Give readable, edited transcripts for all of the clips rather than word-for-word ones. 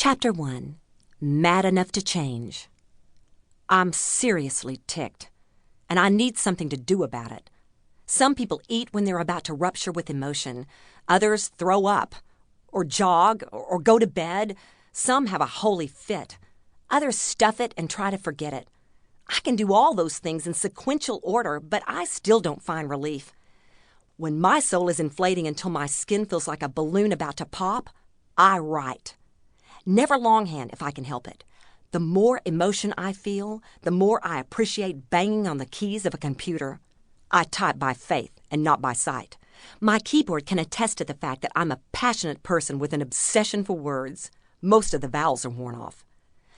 Chapter 1. Mad Enough to Change. I'm seriously ticked, and I need something to do about it. Some people eat when they're about to rupture with emotion. Others throw up, or jog, or go to bed. Some have a holy fit. Others stuff it and try to forget it. I can do all those things in sequential order, but I still don't find relief. When my soul is inflating until my skin feels like a balloon about to pop, I write. Never longhand if I can help it. The more emotion I feel, the more I appreciate banging on the keys of a computer. I type by faith and not by sight. My keyboard can attest to the fact that I'm a passionate person with an obsession for words. Most of the vowels are worn off.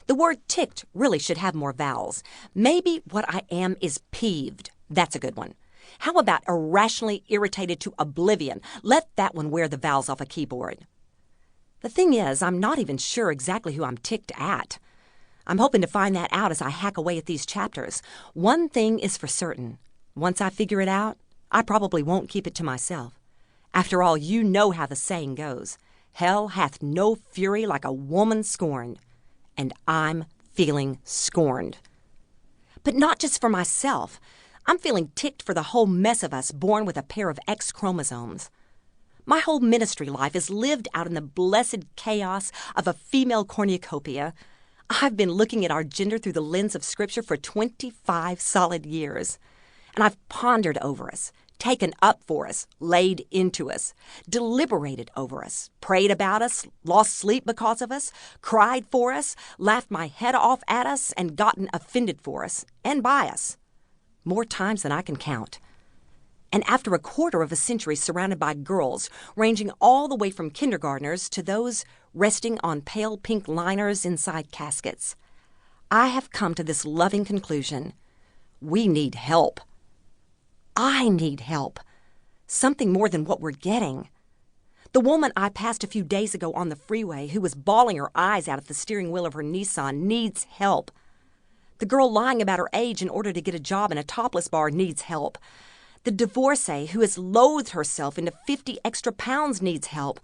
The word ticked really should have more vowels. Maybe what I am is peeved. That's a good one. How about irrationally irritated to oblivion? Let that one wear the vowels off a keyboard. The thing is, I'm not even sure exactly who I'm ticked at. I'm hoping to find that out as I hack away at these chapters. One thing is for certain. Once I figure it out, I probably won't keep it to myself. After all, you know how the saying goes. Hell hath no fury like a woman scorned. And I'm feeling scorned. But not just for myself. I'm feeling ticked for the whole mess of us born with a pair of X chromosomes. My whole ministry life is lived out in the blessed chaos of a female cornucopia. I've been looking at our gender through the lens of Scripture for 25 solid years. And I've pondered over us, taken up for us, laid into us, deliberated over us, prayed about us, lost sleep because of us, cried for us, laughed my head off at us, and gotten offended for us, and by us. More times than I can count. And after a quarter of a century surrounded by girls, ranging all the way from kindergartners to those resting on pale pink liners inside caskets, I have come to this loving conclusion. We need help. I need help. Something more than what we're getting. The woman I passed a few days ago on the freeway who was bawling her eyes out at the steering wheel of her Nissan needs help. The girl lying about her age in order to get a job in a topless bar needs help. The divorcee who has loathed herself into 50 extra pounds needs help.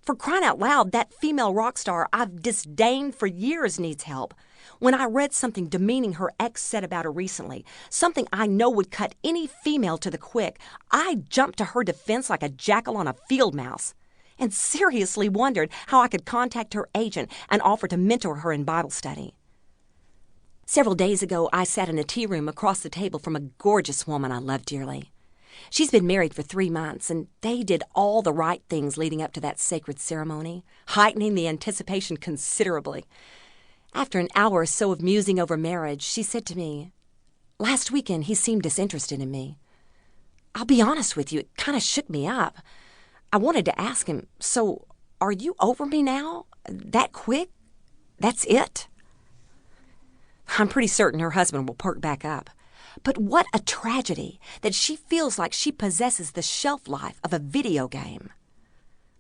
For crying out loud, that female rock star I've disdained for years needs help. When I read something demeaning her ex said about her recently, something I know would cut any female to the quick, I jumped to her defense like a jackal on a field mouse, and seriously wondered how I could contact her agent and offer to mentor her in Bible study. Several days ago, I sat in a tea room across the table from a gorgeous woman I love dearly. She's been married for 3 months, and they did all the right things leading up to that sacred ceremony, heightening the anticipation considerably. After an hour or so of musing over marriage, she said to me, "Last weekend, he seemed disinterested in me. I'll be honest with you, it kind of shook me up. I wanted to ask him, so are you over me now? That quick? That's it?" I'm pretty certain her husband will perk back up. But what a tragedy that she feels like she possesses the shelf life of a video game.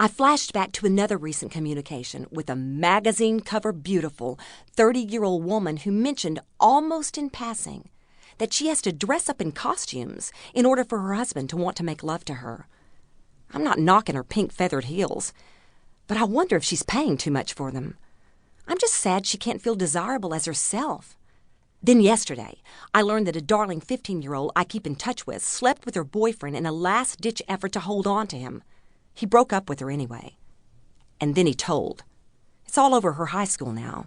I flashed back to another recent communication with a magazine cover beautiful 30-year-old woman who mentioned almost in passing that she has to dress up in costumes in order for her husband to want to make love to her. I'm not knocking her pink feathered heels, but I wonder if she's paying too much for them. I'm just sad she can't feel desirable as herself. Then yesterday, I learned that a darling 15-year-old I keep in touch with slept with her boyfriend in a last-ditch effort to hold on to him. He broke up with her anyway. And then he told. It's all over her high school now.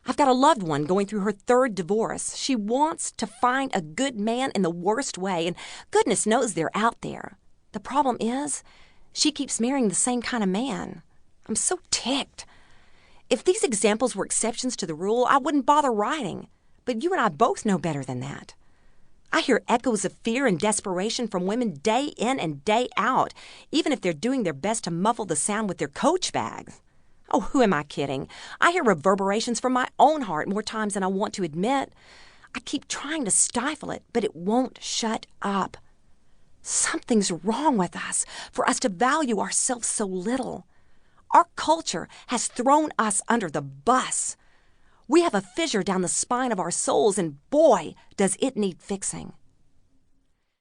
I've got a loved one going through her 3rd divorce. She wants to find a good man in the worst way, and goodness knows they're out there. The problem is, she keeps marrying the same kind of man. I'm so ticked. If these examples were exceptions to the rule, I wouldn't bother writing. But you and I both know better than that. I hear echoes of fear and desperation from women day in and day out, even if they're doing their best to muffle the sound with their Coach bags. Oh, who am I kidding? I hear reverberations from my own heart more times than I want to admit. I keep trying to stifle it, but it won't shut up. Something's wrong with us for us to value ourselves so little. Our culture has thrown us under the bus. We have a fissure down the spine of our souls, and boy, does it need fixing.